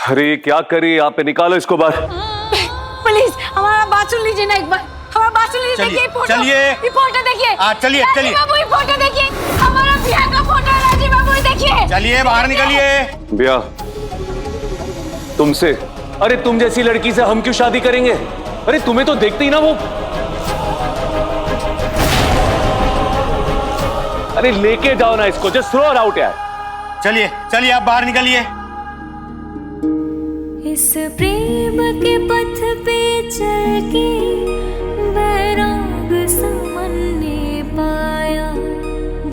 अरे क्या करिए, आप निकालो इसको बाहर। प्लीज हमारा बात सुन लीजिए ना एक बार, हमारा बात सुन लीजिए। देखिए फोटो, चलिए ये फोटो देखिए। चलिए चलिए बाबू ये फोटो देखिए, हमारा बिया का फोटो है। राजीव बाबू देखिए। चलिए बाहर निकलिए। बिया तुमसे? अरे तुम जैसी लड़की से हम क्यों शादी करेंगे? अरे तुम्हें तो देखते ही ना वो। अरे लेके जाओ ना इसको, जस्ट थ्रो आउट यार। चलिए चलिए आप बाहर निकलिए। इस प्रेम के पथ पे चल के बैराग समन ने पाया,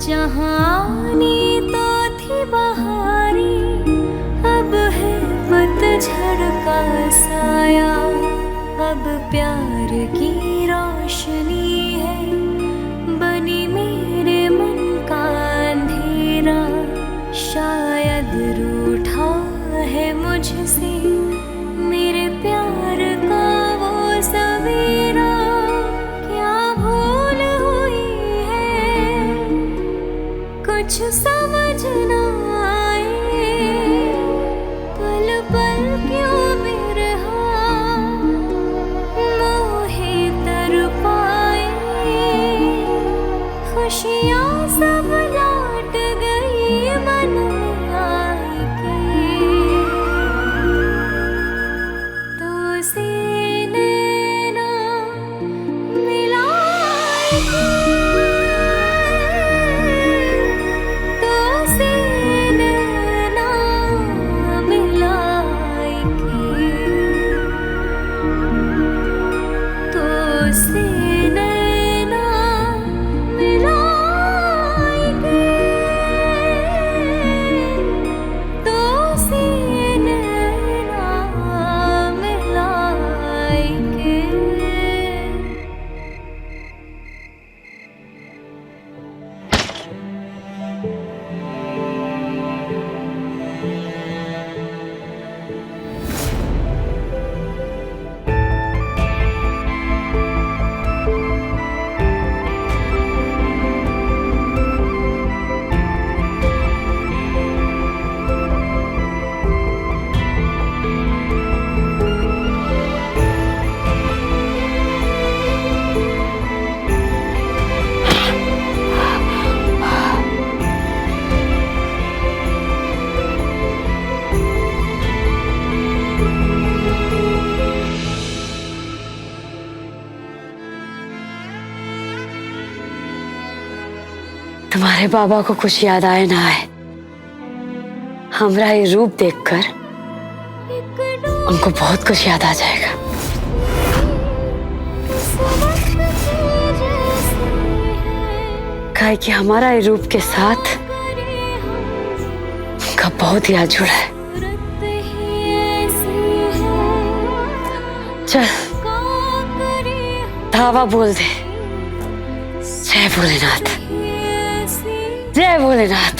जहाँ आनी तो थी बहारी, अब है पतझड़ का साया। अब प्यार की रोशनी है बनी मेरे मन का अंधेरा, शायद रूठा है मुझसे मेरे प्यार का वो सवेरा। क्या भूल हुई है कुछ समझ ना आए, पल पल क्यों बिरहा मोहे तड़पाए। खुशियाँ सब लौट गई मन आए के, तो से नैना मिलाए के, तो से नैना मिलाए के, तो से नैना मिलाए के, तो से नैना मिलाए के। तुम्हारे बाबा को कुछ याद आए ना आए, हमारा ये रूप देखकर उनको बहुत कुछ याद आ जाएगा। काहे कि हमारा ये रूप के साथ उनका बहुत याद जुड़ा है। चल धावा बोल दे। जय भोलेनाथ, जय भोलेनाथ।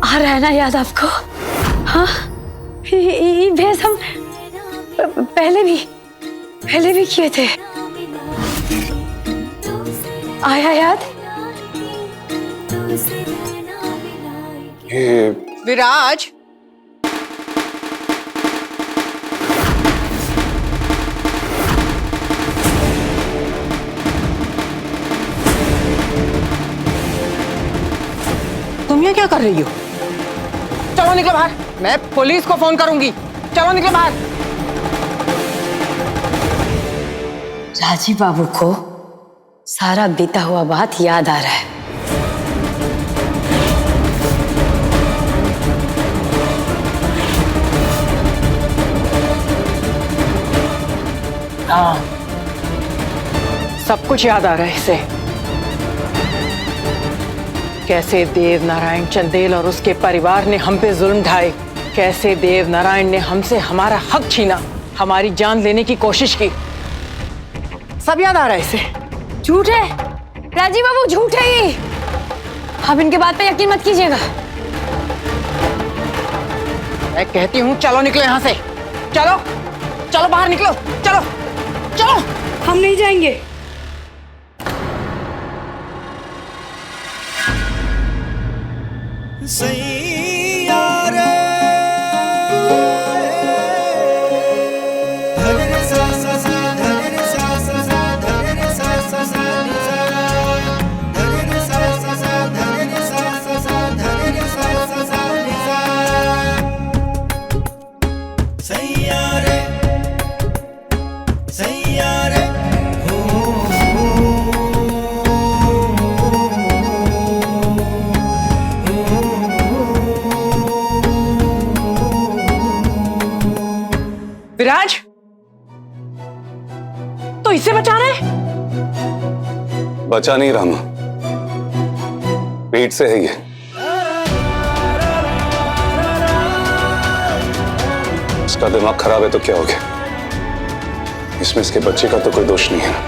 आ रहा है ना याद आपको? हाँ, ये भेस हम पहले भी किए थे। आया याद? विराज, तुम यहाँ क्या कर रही हो? चलो निकलो बाहर, मैं पुलिस को फोन करूंगी। चलो निकलो बाहर। राजीव बाबू को सारा बीता हुआ बात याद आ रहा है। हाँ, सब कुछ याद आ रहा है इसे। कैसे देव नारायण चंदेल और उसके परिवार ने हम पे जुल्म ढाए, कैसे देव नारायण ने हमसे हमारा हक छीना, हमारी जान लेने की कोशिश की, सब याद आ रहा है इसे। झूठ है राजीव बाबू, झूठ है ये। आप इनके बात पे यकीन मत कीजिएगा। मैं कहती हूँ चलो निकलो यहाँ से। चलो चलो बाहर निकलो। चलो चलो। हम नहीं जाएंगे। विराज, तो इसे बचाना है? बचा नहीं रामा, पेट से है ये। इसका दिमाग खराब है तो क्या हो गया? इसमें इसके बच्चे का तो कोई दोष नहीं है ना।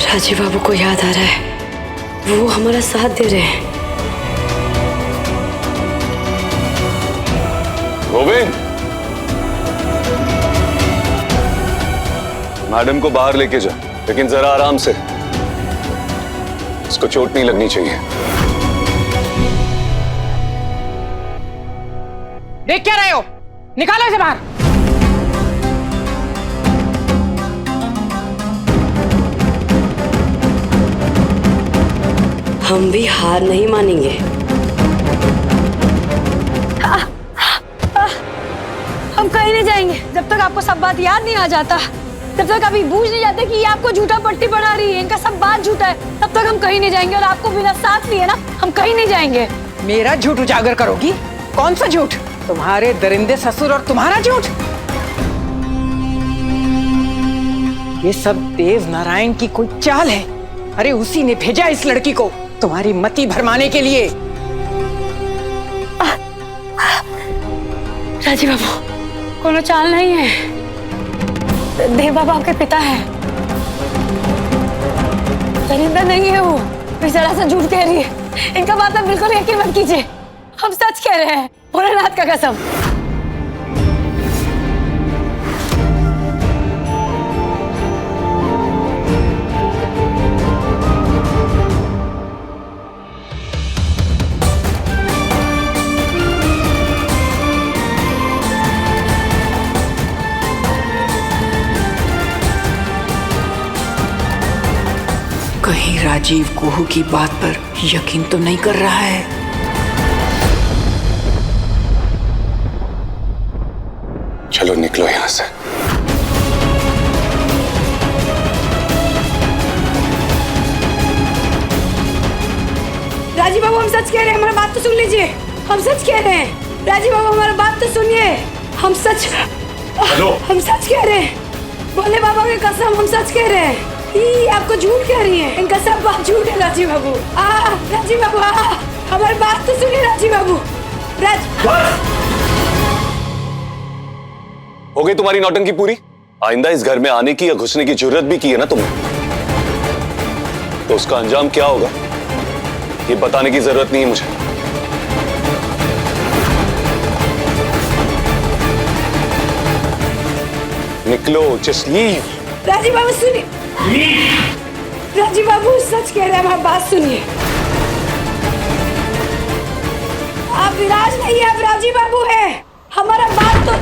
राजीव बाबू को याद आ रहा है, वो हमारा साथ दे रहे हैं। गोविंद, मैडम को बाहर लेके जा, लेकिन जरा आराम से। इसको चोट नहीं लगनी चाहिए। देख क्या रहे हो? निकालो इसे बाहर। हम भी हार नहीं मानेंगे। हम कहीं नहीं जाएंगे जब तक आपको सब बात याद नहीं आ जाता, जब तक अभी बूझ नहीं जाते कि ये आपको झूठा पट्टी बना रही है, इनका सब बात झूठा है, तब तक हम कहीं नहीं जाएंगे। और आपको बिना साथ लिए ना हम कहीं नहीं जाएंगे। मेरा झूठ उजागर करोगी? कौन सा झूठ? तुम्हारे दरिंदे ससुर और तुम्हारा झूठ? ये सब देव नारायण की कोई चाल है। अरे उसी ने भेजा इस लड़की को तुम्हारी मति भरमाने के लिए। राजीव बाबू, कोनो चाल नहीं है। देव बाबा आपके पिता है, दरिंदा नहीं है वो। बेचारा सा झूठ कह रही है। इनका बात आप बिल्कुल यकीन मत कीजिए, हम सच कह रहे हैं, भोलेनाथ का कसम। कहीं राजीव कोहू की बात पर यकीन तो नहीं कर रहा है? चलो निकलो यहां से। राजीव बाबू, हम सच कह रहे हैं, हमारी बात तो सुन लीजिए। हम सच कह रहे हैं। राजीव बाबू, हमारी बात तो सुनिए। हम सच कह रहे हैं। भोले बाबा की कसम, हम सच कह रहे हैं। ये आपको झूठ कह रही है, इनका सब बात झूठ है। राजीव बाबू, राजीव बाबू, हमारी बात तो सुनिए। राजीव बाबू, हो गई तुम्हारी नौटंकी पूरी? आइंदा इस घर में आने की या घुसने की जरूरत भी की है ना तुमने, तो उसका अंजाम क्या होगा ये बताने की जरूरत नहीं है मुझे। निकलो, जस्ट लीव। राजीव बाबू सुनिए। राजीव बाबू सच कह रहे हैं, हमारी बात सुनिए। आप विराज नहीं है, आप राजीव बाबू है। हमारा बात तो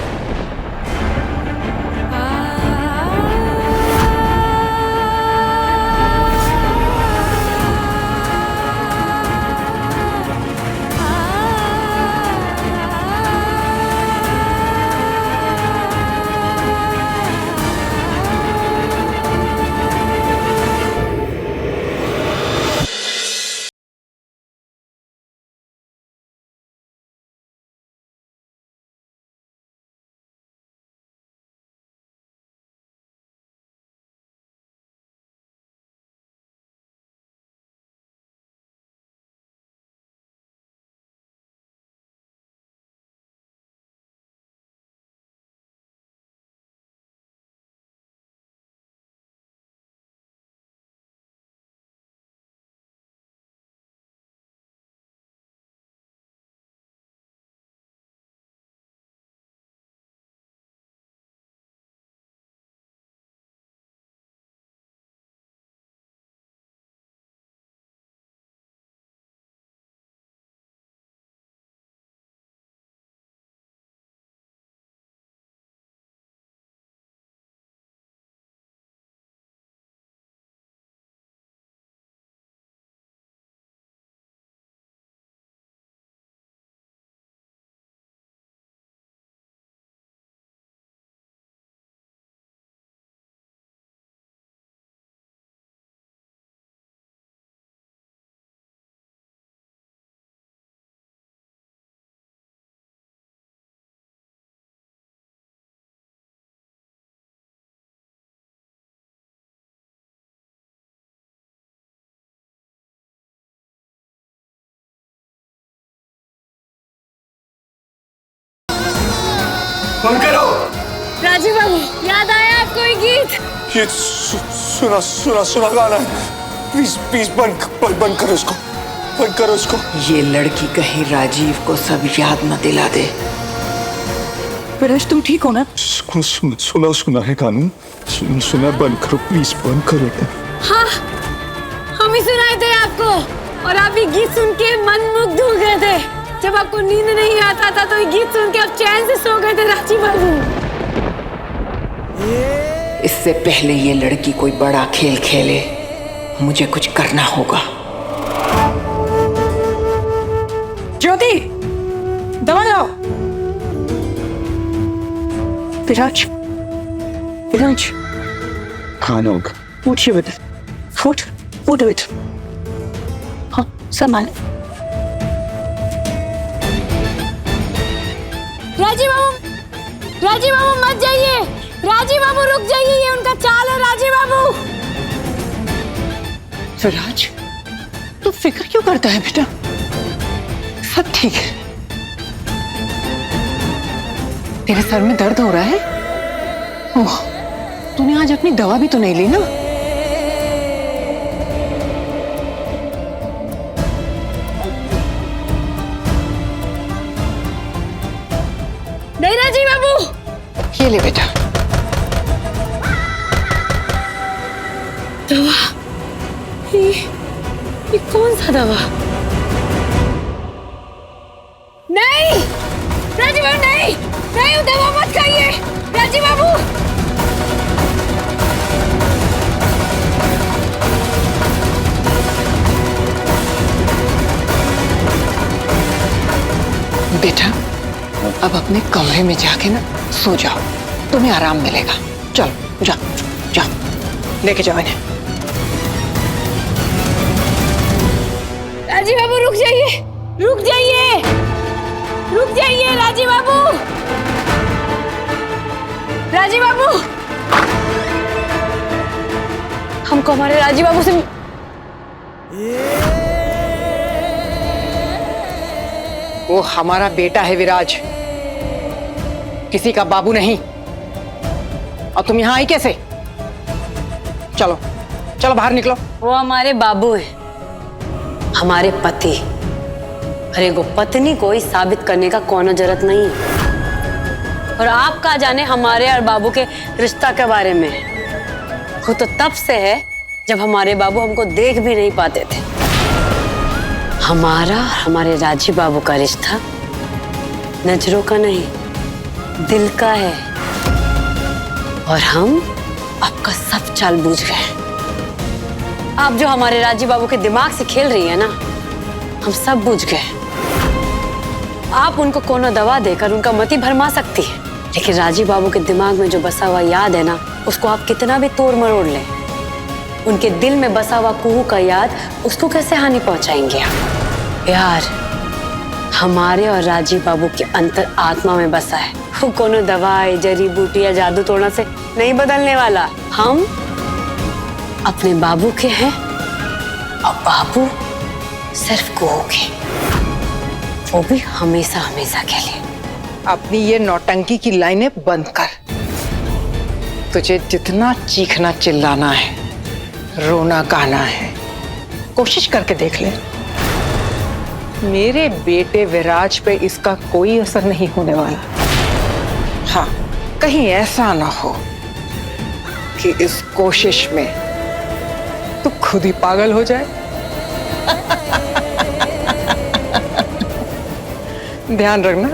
बंद करो। राजीव बाबू, याद आया आपको ये गीत? ये सुना सुना सुना गाना है। प्लीज प्लीज बंद करो इसको, बंद करो इसको। ये लड़की कहीं राजीव को सब याद न दिला दे। विराज तुम ठीक हो ना? सुना है गाना, सुना। बंद करो प्लीज, बंद करो। हाँ, हम ही सुनाए थे आपको, और आप ये गीत सुन के मनमुग्ध हो गए थे। जब आपको नींद नहीं आता था तो ये गीत सुन के आप चैन से सो गए थे राजीव बाबू। इससे पहले ये लड़की कोई बड़ा खेल खेले, मुझे कुछ करना होगा। ज्योति, दवा लाओ। विराज, विराज, खाना होगा। उठ ये बेटा, उठ बेटा। हाँ, संभाल। राजीव बाबू मत जाइए। राजीव बाबू रुक जाइए, ये उनका चाल है। राजीव बाबू। विराज, तू फिक्र क्यों करता है बेटा? सब ठीक है। तेरे सर में दर्द हो रहा है? ओह, तूने आज अपनी दवा भी तो नहीं ली ना? नहीं राजीव बाबू, ये ले बेटा। दवा? ये कौन सा दवा? नहीं राजीव बाबू, नहीं नहीं, वो दवा मत खाइए राजीव बाबू। बेटा, अब अपने कमरे में जाके ना सो जाओ, तुम्हें आराम मिलेगा। चलो जाओ जाओ, लेके जाओ इन्हें। राजीव बाबू रुक जाइए, रुक जाइए, रुक जाइए राजीव बाबू। राजीव बाबू, हमको हमारे राजीव बाबू से वो हमारा बेटा है विराज, किसी का बाबू नहीं। और तुम यहाँ आई कैसे? चलो चलो बाहर निकलो। वो हमारे बाबू हैं, हमारे पति। अरे वो पत्नी को ही साबित करने का कोनो जरूरत नहीं है। और आप का जाने हमारे और बाबू के रिश्ता के बारे में। वो तो तब से है जब हमारे बाबू हमको देख भी नहीं पाते थे। हमारा हमारे राजीव बाबू का रिश्ता नजरों का नहीं, दिल का है। और हम आपका सब चाल बूझ गए। आप जो हमारे राजीव बाबू के दिमाग से खेल रही है ना, हम सब बूझ गए। आप उनको कोनो दवा देकर उनका मति भरमा सकती है, लेकिन राजीव बाबू के दिमाग में जो बसा हुआ याद है ना, उसको आप कितना भी तोड़ मरोड़ लें, उनके दिल में बसा हुआ कुहू का याद, उसको कैसे हानि पहुंचाएंगे आप? प्यार हमारे और राजीव बाबू के अंतर आत्मा में बसा है। वो कोनो दवाई, जड़ी बूटी या जादू टोना से नहीं बदलने वाला। हम अपने बाबू के हैं और बाबू सिर्फ कुहू के, वो भी हमेशा हमेशा के लिए। अपनी ये नौटंकी की लाइनें बंद कर। तुझे जितना चीखना चिल्लाना है, रोना गाना है, कोशिश करके देख ले। मेरे बेटे विराज पे इसका कोई असर नहीं होने वाला। हाँ, कहीं ऐसा ना हो कि इस कोशिश में तू खुद ही पागल हो जाए। ध्यान रखना।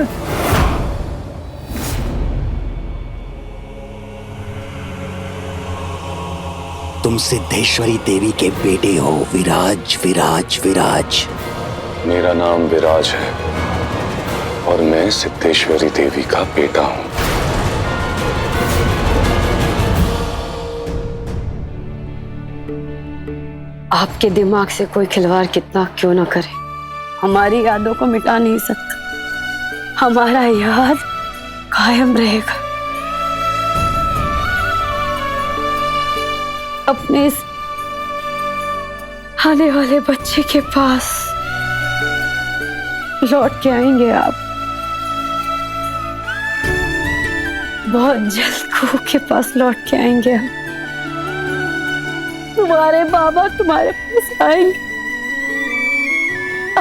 तुम सिद्धेश्वरी देवी के बेटे हो विराज, विराज, विराज। मेरा नाम विराज है और मैं सिद्धेश्वरी देवी का बेटा हूं। आपके दिमाग से कोई खिलवाड़ कितना क्यों ना करे, हमारी यादों को मिटा नहीं सकता। हमारा याद कायम रहेगा। अपने इस आने वाले बच्चे के पास लौट के आएंगे आप। बहुत जल्द कुहू के पास लौट के आएंगे हम। तुम्हारे बाबा तुम्हारे पास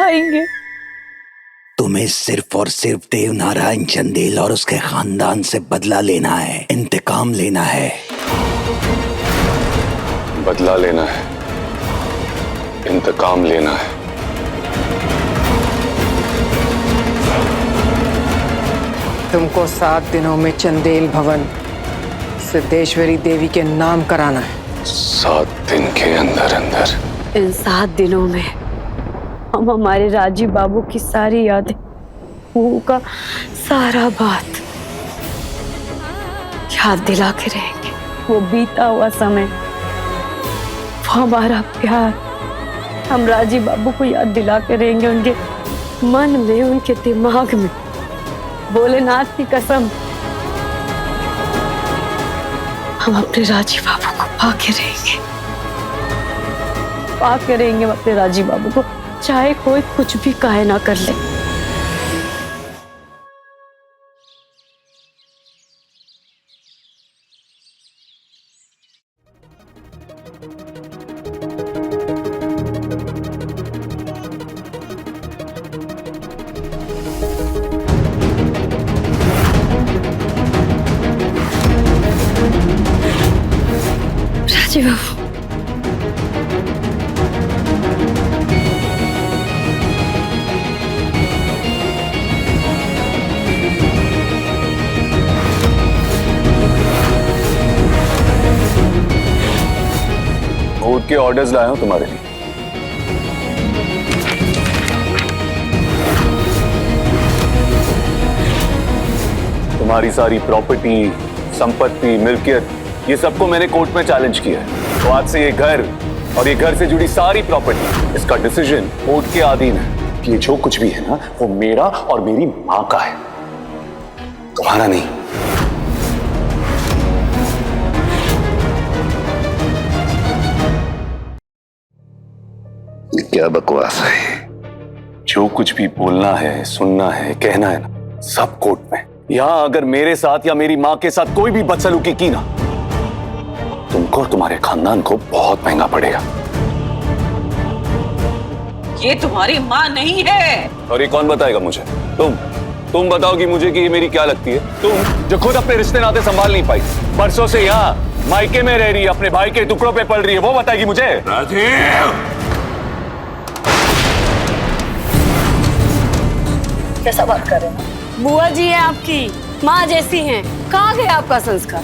आएंगे। तुम्हें सिर्फ और सिर्फ देवनारायण चंदेल और उसके खानदान से बदला लेना है, इंतकाम लेना है। बदला लेना है, इंतकाम लेना है। तुमको 7 दिनों में चंदेल भवन सिद्धेश्वरी देवी के नाम कराना है। 7 दिन के अंदर अंदर। इन 7 दिनों में हम हमारे राजीव बाबू की सारी यादें, वो का सारा बात याद दिला के रहेंगे। वो बीता हुआ समय, वो हमारा प्यार, हम राजीव बाबू को याद दिला के रहेंगे। उनके मन में, उनके दिमाग में भोलेनाथ की कसम, हम अपने राजीव बाबू को पाके रहेंगे। पाके रहेंगे हम अपने राजीव बाबू को, चाहे कोई कुछ भी काहे ना कर ले। राजीव बाबू, कोर्ट के ऑर्डर्स लाया हूं तुम्हारे लिए। तुम्हारी सारी प्रॉपर्टी, संपत्ति, मिल्कियत, ये सबको मैंने कोर्ट में चैलेंज किया है। तो आज से ये घर और ये घर से जुड़ी सारी प्रॉपर्टी, इसका डिसीजन कोर्ट के अधीन है। ये जो कुछ भी है ना, वो मेरा और मेरी मां का है, तुम्हारा नहीं। क्या बकवास है? जो कुछ भी बोलना है, सुनना है, कहना है ना, सब कोर्ट में। यहां अगर मेरे साथ या मेरी मां के साथ कोई भी बदसलूकी की ना, तुमको और तुम्हारे खानदान को बहुत महंगा पड़ेगा। ये तुम्हारी माँ नहीं है। और ये कौन बताएगा मुझे? तुम बताओगी मुझे कि ये मेरी क्या लगती है? तुम जो खुद अपने रिश्ते नाते संभाल नहीं पाई, परसों से यहाँ मायके में रह रही है, अपने भाई के टुकड़ों पे पल रही है, वो बताएगी मुझे? राजीव! कैसा बात कर रहे हैं? बुआ जी है आपकी, माँ जैसी हैं। कहाँ गया आपका संस्कार?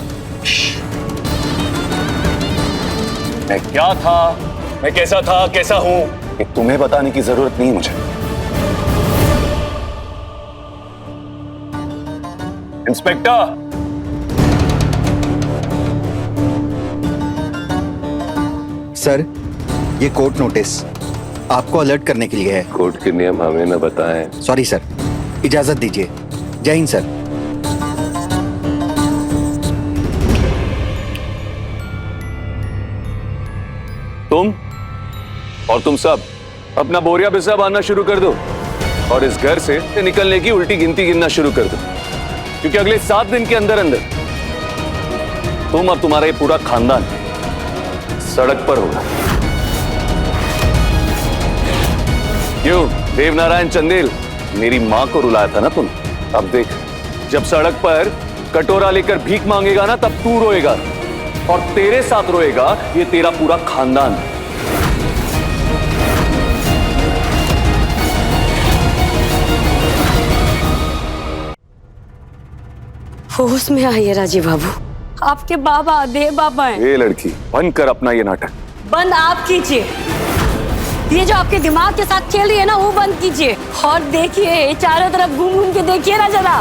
मैं क्या था, मैं कैसा था, कैसा हूं, ये तुम्हें बताने की जरूरत नहीं मुझे। इंस्पेक्टर, सर, ये कोर्ट नोटिस आपको अलर्ट करने के लिए है। कोर्ट के नियम हमें न बताएं। सॉरी सर, इजाजत दीजिए। जय हिंद सर। तुम और तुम सब अपना बोरिया बिस्सा बांधना शुरू कर दो और इस घर से निकलने की उल्टी गिनती गिनना शुरू कर दो, क्योंकि अगले 7 दिन के अंदर अंदर तुम और तुम्हारा ये पूरा खानदान सड़क पर होगा। क्यों देवनारायण चंदेल, मेरी मां को रुलाया था ना तुम? अब देख, जब सड़क पर कटोरा लेकर भीख मांगेगा ना, तब तू रोएगा और तेरे साथ रोएगा ये तेरा पूरा खानदान। होश में आइए राजीव बाबू, आपके बाबा देव बाबा हैं। ये लड़की बंद कर अपना ये नाटक। बंद आप कीजिए, ये जो आपके दिमाग के साथ खेल रही है ना, वो बंद कीजिए। और देखिए चारों तरफ घूम घूम के देखिए ना जरा,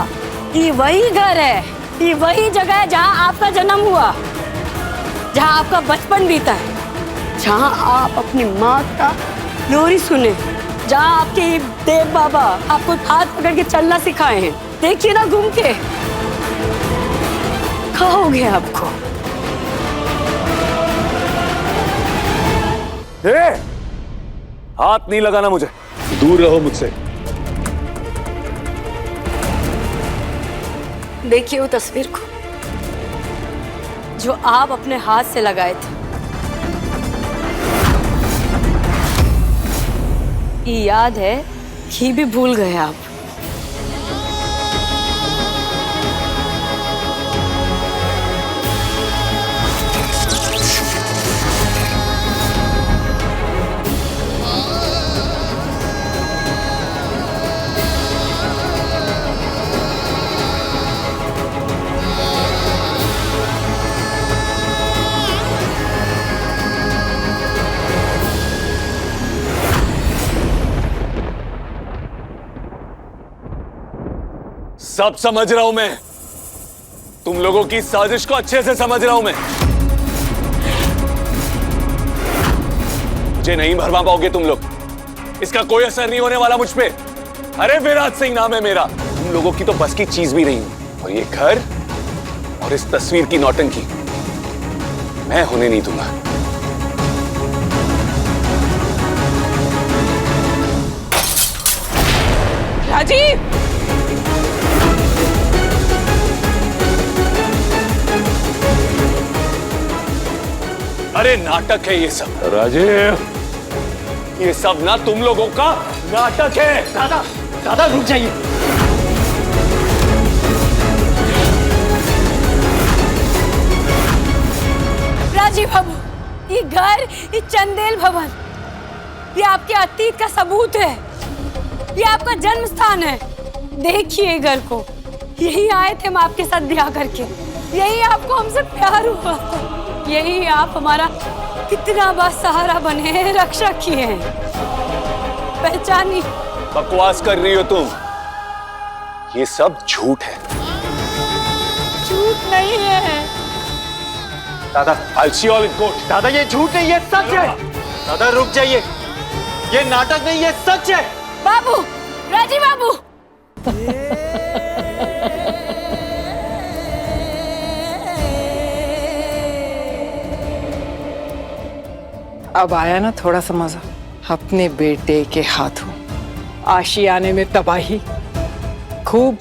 ये वही घर है, ये वही जगह है जहाँ आपका जन्म हुआ, जहाँ आपका बचपन बीता है, जहाँ आप अपनी माँ का लोरी सुने, जहाँ आपके देव बाबा आपको हाथ पकड़ के चलना सिखाए हैं। देखिए ना घूम के, कहोगे आपको? हाथ नहीं लगाना मुझे, दूर रहो मुझसे। देखिए वो तस्वीर को, जो आप अपने हाथ से लगाए थे। ये याद है कि भी भूल गए आप। सब समझ रहा हूं मैं, तुम लोगों की साजिश को अच्छे से समझ रहा हूं मैं। मुझे नहीं भरवा पाओगे तुम लोग, इसका कोई असर नहीं होने वाला मुझ पे। अरे विराट सिंह नाम है मेरा, तुम लोगों की तो बस की चीज भी नहीं हूं। और ये घर और इस तस्वीर की नौटंकी मैं होने नहीं दूंगा। राजीव, अरे नाटक है ये सब राजीव, ये सब ना तुम लोगों का नाटक है। दादा, दादा रुक जाइए। राजीव बाबू, ये घर, ये चंदेल भवन, ये आपके अतीत का सबूत है। ये आपका जन्म स्थान है। देखिए घर को, यही आए थे हम आपके साथ ब्याह करके, यही आपको हमसे प्यार हुआ, यही आप हमारा कितना बड़ा सहारा बने, रक्षा किए हैं। पहचानी। बकवास कर रही हो तुम, ये सब झूठ है। झूठ नहीं है दादा, I'll see you all in court. दादा ये झूठ नहीं, ये सच है। दादा रुक जाइए, ये नाटक नहीं, ये सच है। बाबू, राजीव बाबू। अब आया ना थोड़ा सा मजा अपने बेटे के हाथों। आशियाने में तबाही खूब।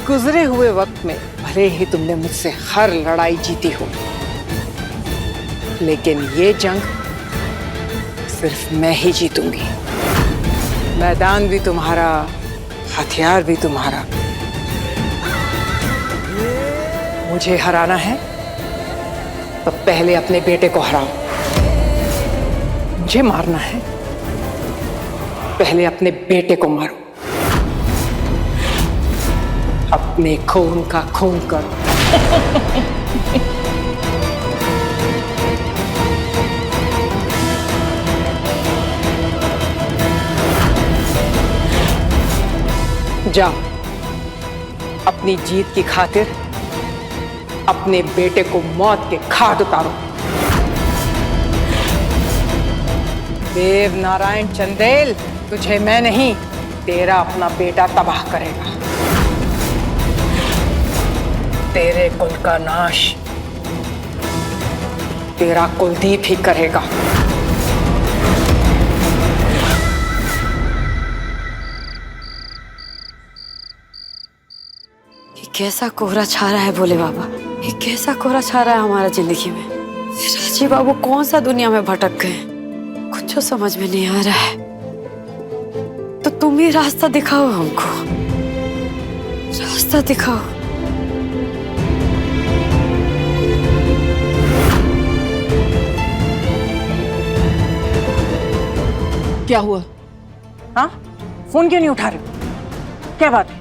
गुजरे हुए वक्त में भले ही तुमने मुझसे हर लड़ाई जीती हो, लेकिन ये जंग सिर्फ मैं ही जीतूंगी। मैदान भी तुम्हारा, हथियार भी तुम्हारा। मुझे हराना है तो पहले अपने बेटे को हराओ। मुझे मारना है, पहले अपने बेटे को मारो। अपने खून का खून करो। जाओ, अपनी जीत की खातिर अपने बेटे को मौत के घाट उतारो। देव नारायण चंदेल, तुझे मैं नहीं, तेरा अपना बेटा तबाह करेगा। तेरे कुल का नाश तेरा कुलदीप ही करेगा। ये कैसा कोहरा छा रहा है भोले बाबा, ये कैसा कोहरा छा रहा है हमारा जिंदगी में। राजीव बाबू कौन सा दुनिया में भटक गए, कुछ समझ में नहीं आ रहा है। तो तुम ही रास्ता दिखाओ हमको, रास्ता दिखाओ। क्या हुआ? हाँ, फोन क्यों नहीं उठा रहे? क्या बात है?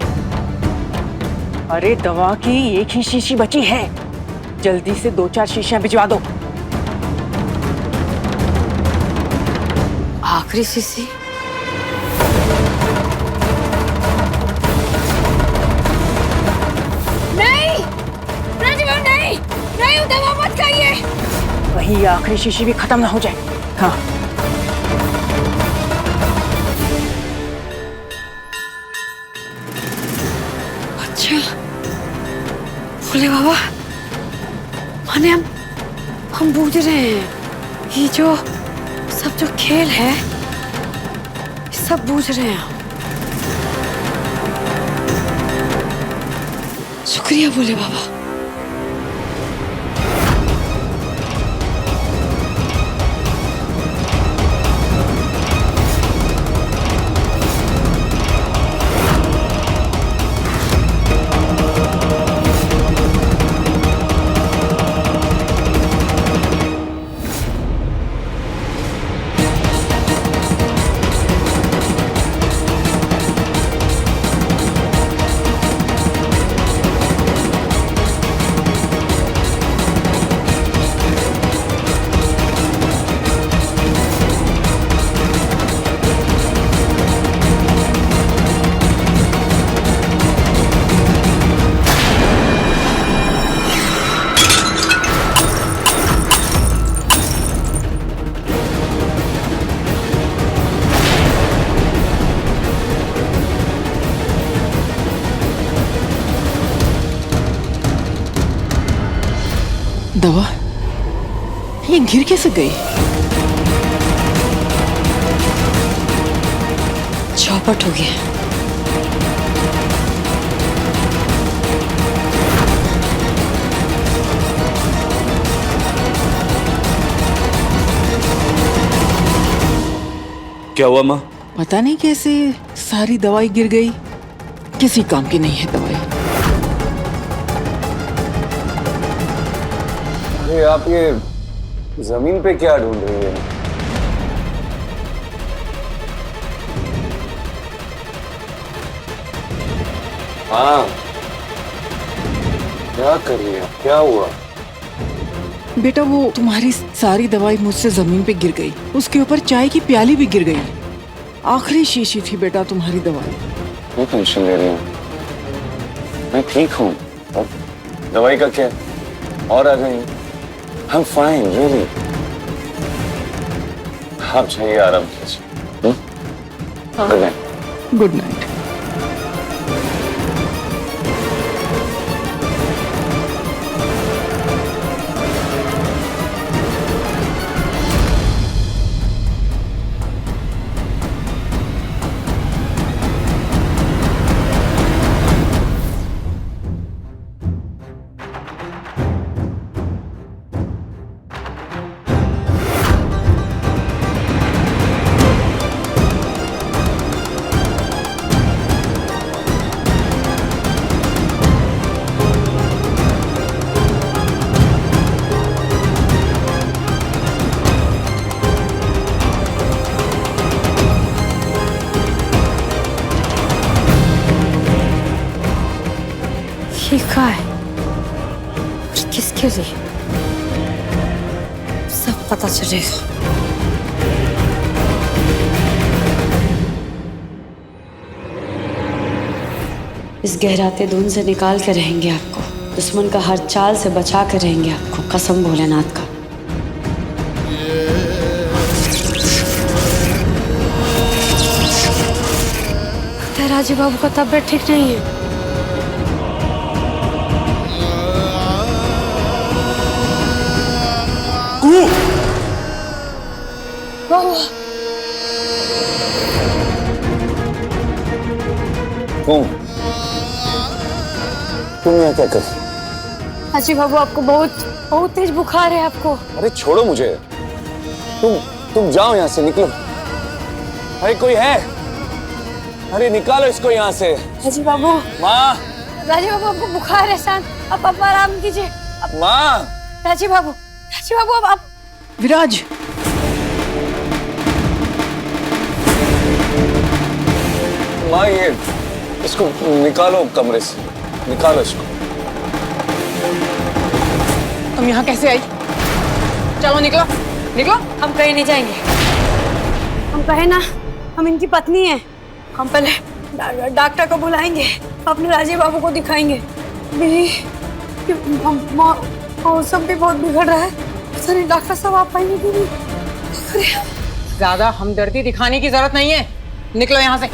अरे दवा की एक ही शीशी बची है, जल्दी से 2-4 शीशियां भिजवा दो। आखिरी शीशी? नहीं राजीव बाबू, नहीं नहीं, वो दवा मत खाइए। वही आखिरी शीशी भी खत्म ना हो जाए। हाँ, अच्छा भोले बाबा, माने हम बूझ रहे हैं, ये जो सब जो खेल है सब बूझ रहे हैं हम। शुक्रिया भोले बाबा, दवा ये गिर कैसे गई? चौपट हो गया। क्या हुआ माँ? पता नहीं कैसे सारी दवाई गिर गई। किसी काम की नहीं है दवाई। अरे आप ये जमीन पे क्या ढूंढ रही है? हाँ, क्या कर रही है? क्या हुआ? बेटा वो तुम्हारी सारी दवाई मुझसे जमीन पे गिर गई। उसके ऊपर चाय की प्याली भी गिर गई। आखिरी शीशी थी बेटा तुम्हारी दवाई। क्यों टेंशन ले रही हूँ? मैं ठीक हूँ। और दवाई का क्या? और आ गई? I'm fine, really. आप चाहिए आराम कीजिए। Good night. Good night. क्या है? किसके लिए? सब पता चलेगा। इस गहराते धुन से निकाल के रहेंगे आपको। दुश्मन का हर चाल से बचा कर रहेंगे आपको। कसम भोलेनाथ का। राजीव बाबू का तबीयत ठीक नहीं है। तुम यहाँ क्या कर? राजीव बाबू आपको बहुत तेज बुखार है आपको। अरे छोड़ो मुझे। तुम जाओ यहाँ से, निकलो। अरे कोई है? अरे निकालो इसको यहाँ से। राजीव बाबू। माँ। राजीव बाबू आपको बुखार है शांत। आप आराम कीजिए। माँ। राजीव बाबू अब आप। विराज। माँ ये इसको निकालो कमरे से, निकालो इसको। तुम यहाँ कैसे आई? चलो निकलो निकलो। हम कहीं नहीं जाएंगे। हम कहे ना हम इनकी पत्नी हैं। हम पहले डॉक्टर को बुलाएंगे, अपने राजीव बाबू को दिखाएंगे। मेरी मौसम भी बहुत बिगड़ रहा है। सर डॉक्टर साहब आप पाएंगे कि नहीं? ज्यादा हमदर्दी दिखाने की जरूरत नहीं है। निकलो यहाँ से।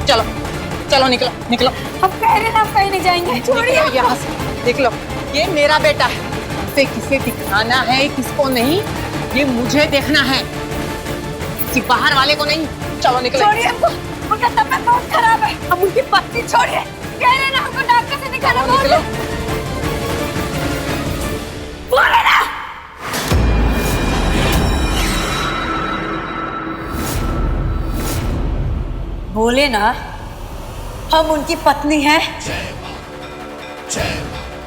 चलो चलो निकलो निकलो। हम कह रहे हैं आप कहीं नहीं जाएंगे। छोड़िए यहाँ से। निकलो। ये मेरा बेटा है। इसे किसे दिखाना है किसको नहीं ये मुझे देखना है, किसी बाहर वाले को नहीं। चलो निकलो। छोड़िए हमको। उनका तबीयत बहुत खराब है। हम उनकी पत्नी छोड़िए। कह रहे हैं ना हमको डॉक्टर से दिखाना। बोलो ना। बोले ना हम उनकी पत्नी हैं।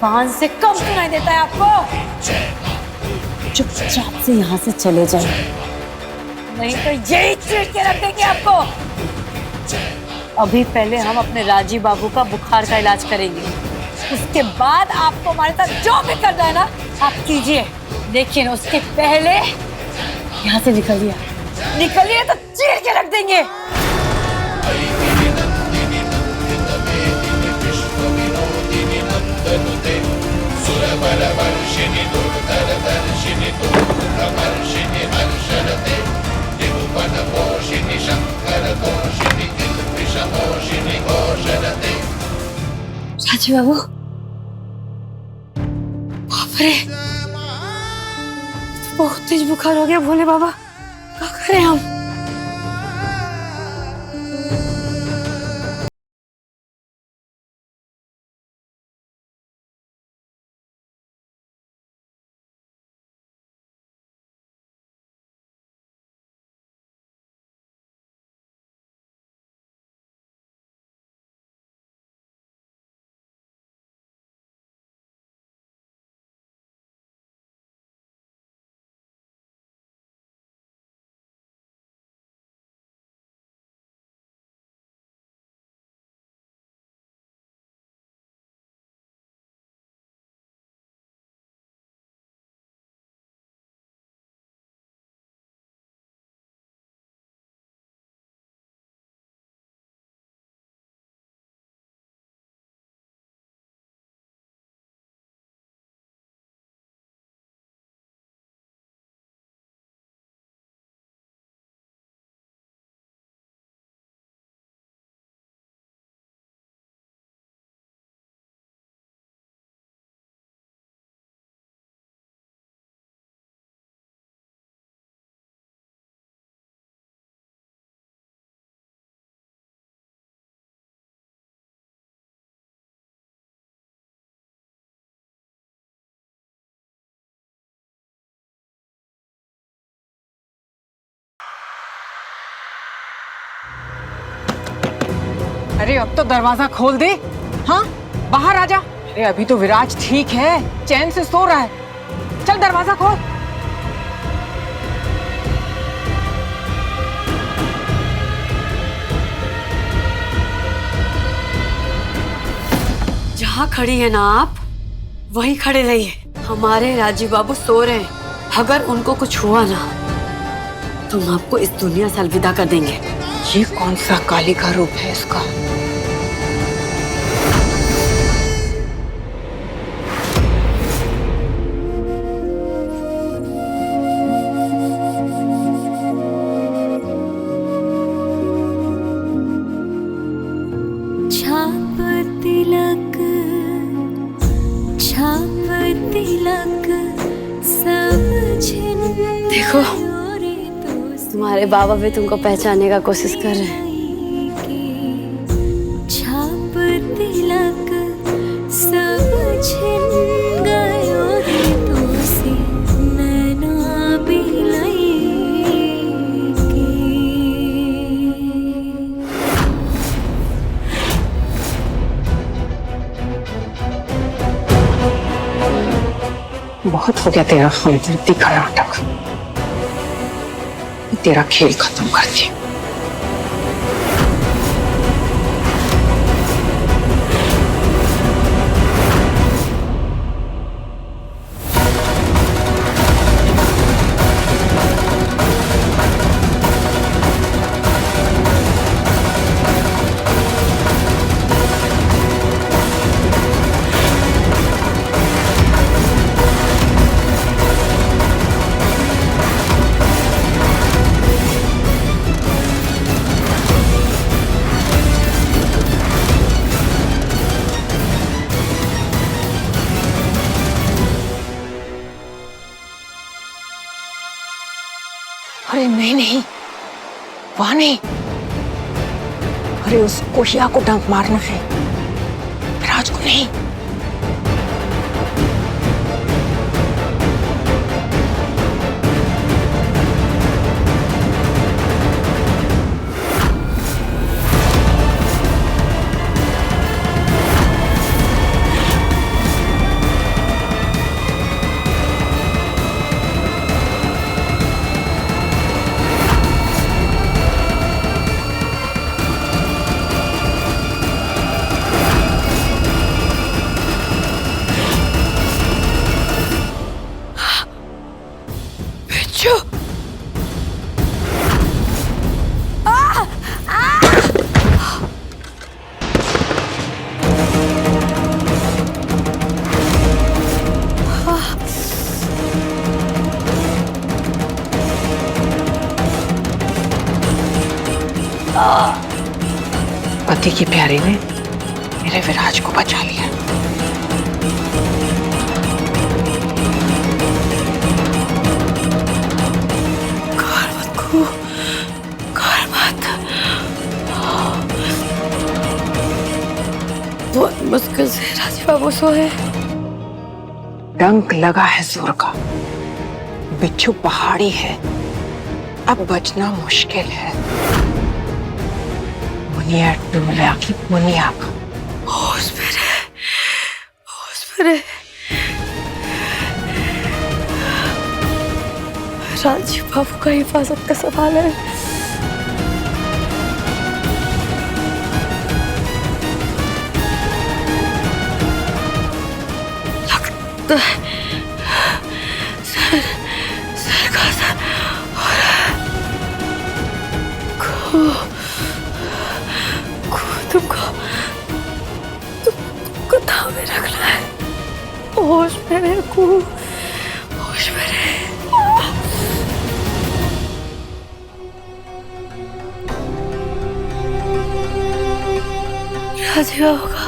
कान से कम सुनाई देता है आपको? चुपचाप से यहाँ से चले जाए, नहीं तो यही चीर के रख देंगे आपको। अभी पहले हम अपने राजीव बाबू का बुखार का इलाज करेंगे। उसके बाद आपको हमारे साथ जो भी करना है ना आप कीजिए, लेकिन उसके पहले यहाँ से निकलिए तो चीर के रख देंगे। राजीव बाबू अरे बहुत तेज बुखार हो गया भोले बाबा, क्या करें हम? अरे अब तो दरवाजा खोल दे। हाँ, बाहर आ जा। अरे अभी तो विराज ठीक है, चैन से सो रहा है। चल दरवाजा खोल। जहाँ खड़ी है ना आप, वहीं खड़े रहिए। हमारे राजीव बाबू सो रहे हैं। अगर उनको कुछ हुआ ना तो हम आपको इस दुनिया से अलविदा कर देंगे। ये कौन सा काली का रूप है इसका? छाप तिलक सब छिन। देखो, तुम्हारे बाबा भी तुमको पहचानने का कोशिश कर रहे हैं। छाप तिलक सब छिन गयो रे तुसी नैना बिलई के। बहुत हो गया तेरा हमदर्दी का नाटक। तेरा खेल खत्म करती हूँ। अरे नहीं नहीं, वहां नहीं। अरे उस कोशिया को डंक मारना है, विराज को नहीं। पति की प्यारी ने मेरे विराज को बचा लिया। मुश्किल से राजीव बाबू सोए। डंक लगा है जोर का। बिच्छू पहाड़ी है, अब बचना मुश्किल है। मुनिया डूला की मुनिया का होश में रहे, होश में रहे। राजीव बाबू का हिफाजत का सवाल है। लगता है सर का असर हो रहा है। तुमको थामे रखना है। होश में रहे, होश में रहे। राजीव होगा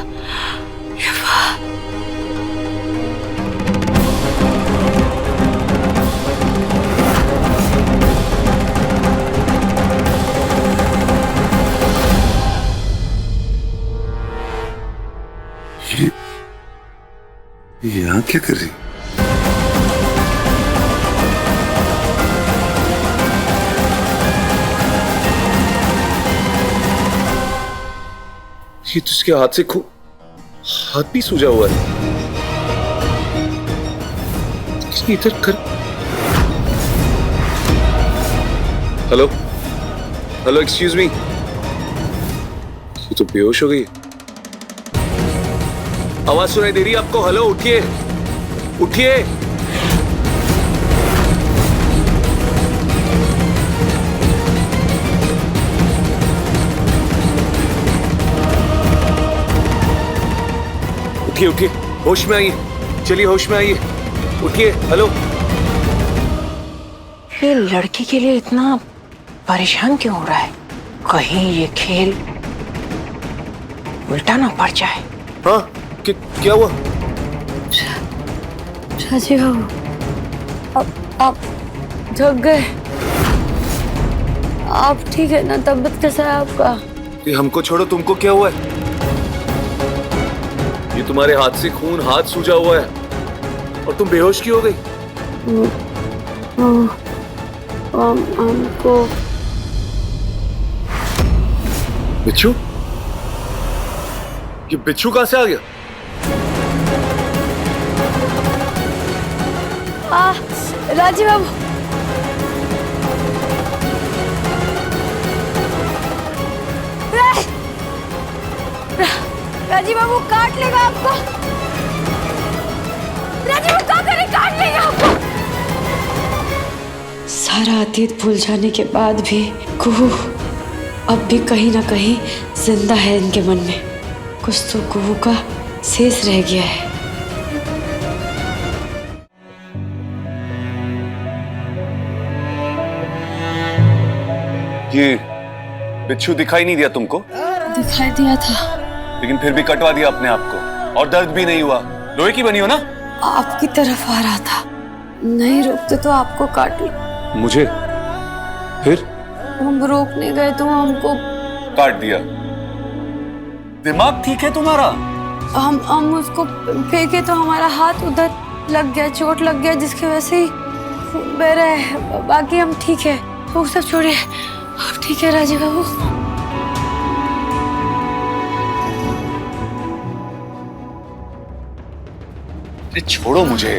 ये यहाँ क्या कर रही? ये तो उसके हाथ से हाथ भी सूजा हुआ है। इधर कर। Hello hello, excuse me. ये तो बेहोश हो गई। आवाज सुनाई दे रही है आपको? हेलो, उठिए उठिए। उठिए उठिए, होश में आइए। चलिए होश में आइए, उठिए। हेलो। ये लड़की के लिए इतना परेशान क्यों हो रहा है? कहीं ये खेल उल्टा ना पड़ जाए। हाँ, क्या हुआ? राजीव बाबू, आप जग गए? आप ठीक है ना? तबीयत कैसा है आपका? ये हमको छोड़ो, तुमको क्या हुआ है? ये तुम्हारे हाथ से खून, हाथ सूजा हुआ है और तुम बेहोश क्यों हो गई? हमको बिच्छू? ये बिच्छू कहां से आ गया? राजीव बाबू, राजीव बाबू काट लेगा आपको। राजीव बाबू क्या करे, काट लेगा आपको। सारा अतीत भूल जाने के बाद भी कुहू अब भी कहीं ना कहीं जिंदा है इनके मन में। कुछ तो कुहू का शेष रह गया है। ये बिच्छू दिखाई नहीं दिया तुमको? दिखाई दिया था, लेकिन फिर भी कटवा दिया अपने आप को, और दर्द भी नहीं हुआ। लोहे की बनी हो ना? आपकी तरफ आ रहा था, नहीं रोकते तो आपको काट ली। मुझे? फिर हम रोकने गए तो हमको काट दिया। दिमाग ठीक है तुम्हारा? हम उसको फेंके तो हमारा हाथ उधर लग गया, चोट लग गया, जिसकी वजह से खून बह रहा है। बाकी हम ठीक है, वो सब छोड़िए, आप ठीक है राजीव बाबू? अरे छोड़ो मुझे,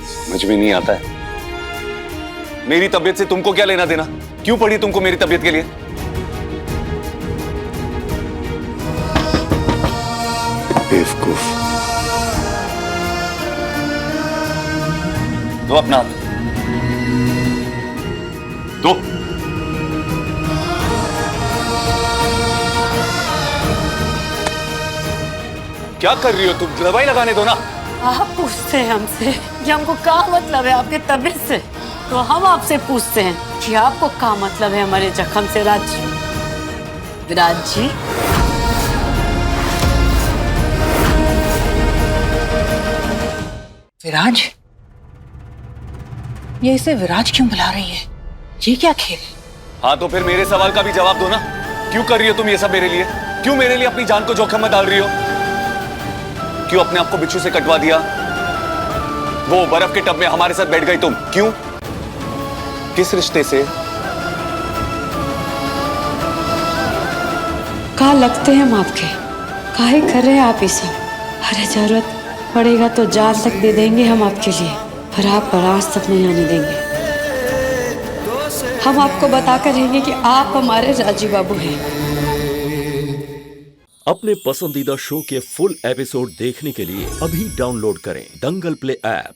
समझ में नहीं आता है। मेरी तबीयत से तुमको क्या लेना देना? क्यों पड़ी तुमको मेरी तबीयत के लिए? बेवकूफ। दो अपना हाथ, दो। क्या कर रही हो तुम? दवाई लगाने दो ना। आप पूछते हैं हमसे कि हमको क्या मतलब है आपके तबीयत से, तो हम आपसे पूछते हैं कि आपको क्या मतलब है हमारे जख्म से। विराज जी, विराज? ये इसे विराज क्यों बुला रही है? ये क्या खेल? हाँ तो फिर मेरे सवाल का भी जवाब दो ना। क्यों कर रही हो तुम ये सब मेरे लिए? क्यों मेरे लिए अपनी जान को जोखिम में डाल रही हो? क्यों अपने आप को बिच्छू से कटवा दिया? वो बर्फ के टब में हमारे साथ बैठ गई तुम, क्यों? किस रिश्ते से? कहाँ लगते हैं हम आपके? काहे कर रहे हैं आप ये सब? अरे जरूरत पड़ेगा तो जान तक दे देंगे हम आपके लिए, पर आप बराज तक नहीं आने देंगे। हम आपको बताकर रहेंगे कि आप हमारे राजीव बाबू हैं। अपने पसंदीदा शो के फुल एपिसोड देखने के लिए अभी डाउनलोड करें दंगल प्ले ऐप।